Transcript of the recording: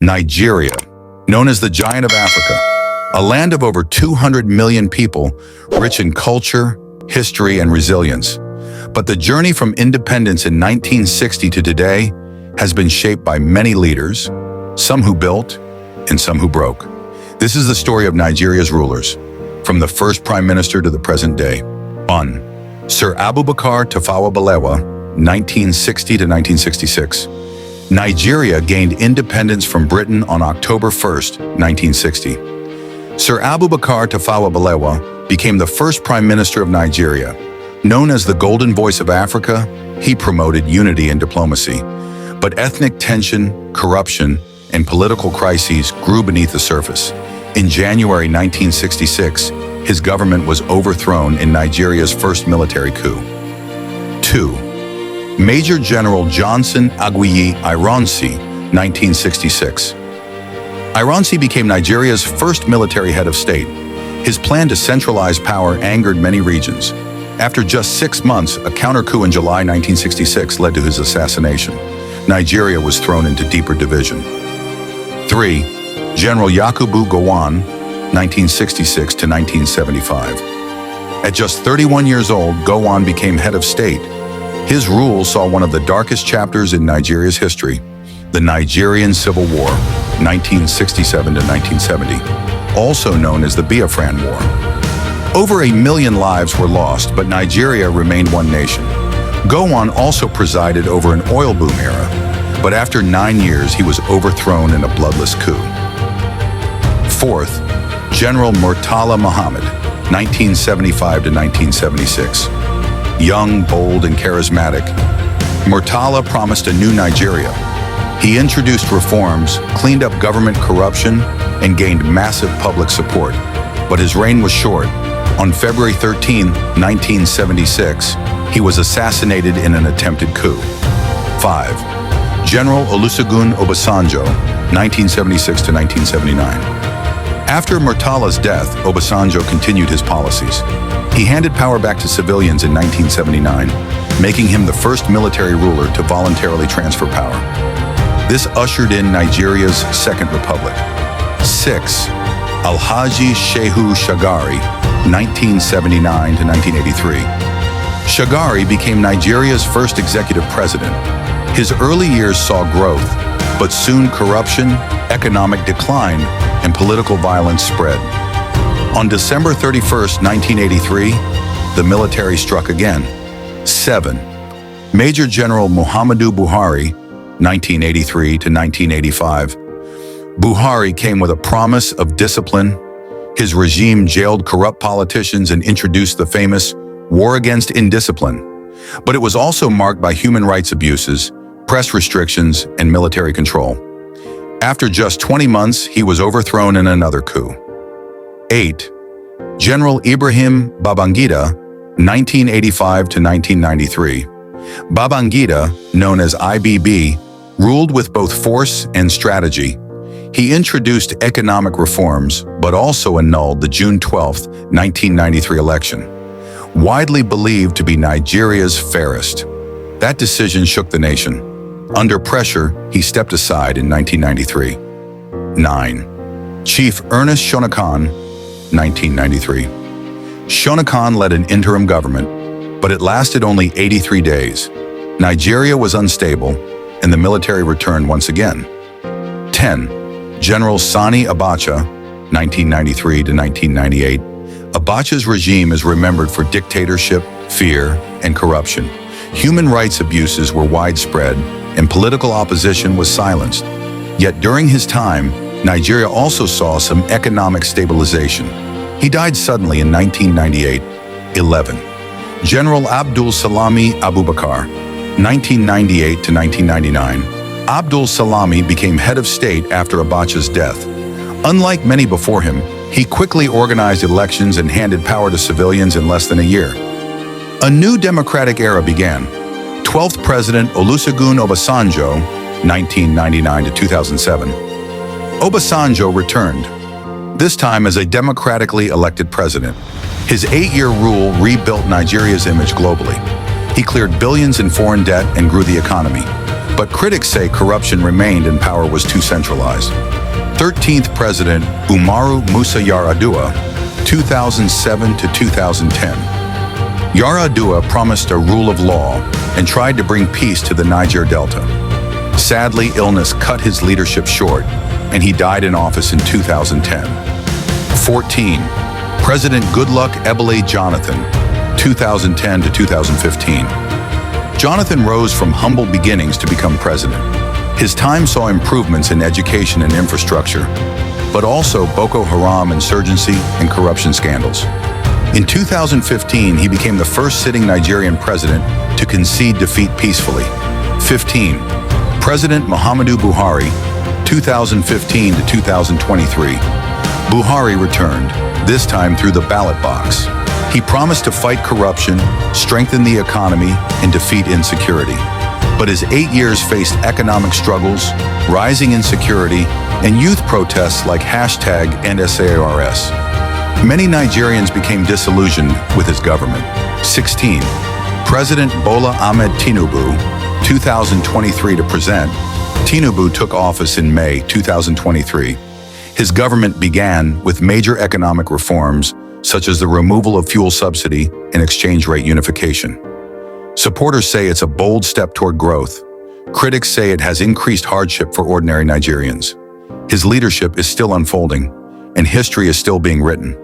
Nigeria, known as the Giant of Africa, a land of over 200 million people, rich in culture, history, and resilience. But the journey from independence in 1960 to today has been shaped by many leaders, some who built and some who broke. This is the story of Nigeria's rulers, from the first prime minister to the present day. 1. Sir Abubakar Tafawa Balewa, 1960 to 1966. Nigeria gained independence from Britain on October 1, 1960. Sir Abubakar Tafawa Balewa became the first prime minister of Nigeria. Known as the Golden Voice of Africa, he promoted unity and diplomacy. But ethnic tension, corruption, and political crises grew beneath the surface. In January 1966, his government was overthrown in Nigeria's first military coup. 2. Major General Johnson Aguiyi Ironsi, 1966. Ironsi became Nigeria's first military head of state. His plan to centralize power angered many regions. After just 6 months, a counter-coup in July 1966 led to his assassination. Nigeria was thrown into deeper division. 3. General Yakubu Gowon, 1966 to 1975. At just 31 years old, Gowon became head of state. His rule saw one of the darkest chapters in Nigeria's history, the Nigerian Civil War, 1967 to 1970, also known as the Biafran War. Over 1 million lives were lost, but Nigeria remained one nation. Gowon also presided over an oil boom era, but after 9 years, he was overthrown in a bloodless coup. 4th, General Murtala Muhammad, 1975 to 1976. Young, bold, and charismatic, Murtala promised a new Nigeria. He introduced reforms, cleaned up government corruption, and gained massive public support. But his reign was short. On February 13, 1976, he was assassinated in an attempted coup. 5. General Olusegun Obasanjo, 1976 to 1979. After Murtala's death, Obasanjo continued his policies. He handed power back to civilians in 1979, making him the first military ruler to voluntarily transfer power. This ushered in Nigeria's Second Republic. 6. Alhaji Shehu Shagari, 1979 to 1983. Shagari became Nigeria's first executive president. His early years saw growth, but soon corruption, economic decline, and political violence spread. On December 31, 1983, the military struck again. 7. Major General Muhammadu Buhari, 1983 to 1985. Buhari came with a promise of discipline. His regime jailed corrupt politicians and introduced the famous War Against Indiscipline. But it was also marked by human rights abuses, press restrictions, and military control. After just 20 months, he was overthrown in another coup. 8. General Ibrahim Babangida, 1985 to 1993. Babangida, known as IBB, ruled with both force and strategy. He introduced economic reforms, but also annulled the June 12, 1993 election, widely believed to be Nigeria's fairest. That decision shook the nation. Under pressure, he stepped aside in 1993. 9. Chief Ernest Shonekan, 1993. Shonekan led an interim government, but it lasted only 83 days. Nigeria was unstable, and the military returned once again. 10. General Sani Abacha, 1993 to 1998. Abacha's regime is remembered for dictatorship, fear, and corruption. Human rights abuses were widespread, and political opposition was silenced. Yet during his time, Nigeria also saw some economic stabilization. He died suddenly in 1998. 11. General Abdul Salami Abubakar, 1998 to 1999. Abdul Salami became head of state after Abacha's death. Unlike many before him, he quickly organized elections and handed power to civilians in less than a year. A new democratic era began. 12th President Olusegun Obasanjo, 1999 to 2007. Obasanjo returned, this time as a democratically elected president. His 8-year rule rebuilt Nigeria's image globally. He cleared billions in foreign debt and grew the economy. But critics say corruption remained and power was too centralized. 13th President Umaru Musa Yar'Adua, 2007 to 2010. Yar'Adua promised a rule of law and tried to bring peace to the Niger Delta. Sadly, illness cut his leadership short, and he died in office in 2010. 14. President Goodluck Ebele Jonathan, 2010 to 2015. Jonathan rose from humble beginnings to become president. His time saw improvements in education and infrastructure, but also Boko Haram insurgency and corruption scandals. In 2015, he became the first sitting Nigerian president to concede defeat peacefully. 15. President Muhammadu Buhari, 2015 to 2023. Buhari returned, this time through the ballot box. He promised to fight corruption, strengthen the economy, and defeat insecurity. But his 8 years faced economic struggles, rising insecurity, and youth protests like #NSARS. Many Nigerians became disillusioned with his government. 16. President Bola Ahmed Tinubu, 2023 to present. Tinubu took office in May 2023. His government began with major economic reforms, such as the removal of fuel subsidy and exchange rate unification. Supporters say it's a bold step toward growth. Critics say it has increased hardship for ordinary Nigerians. His leadership is still unfolding, and history is still being written.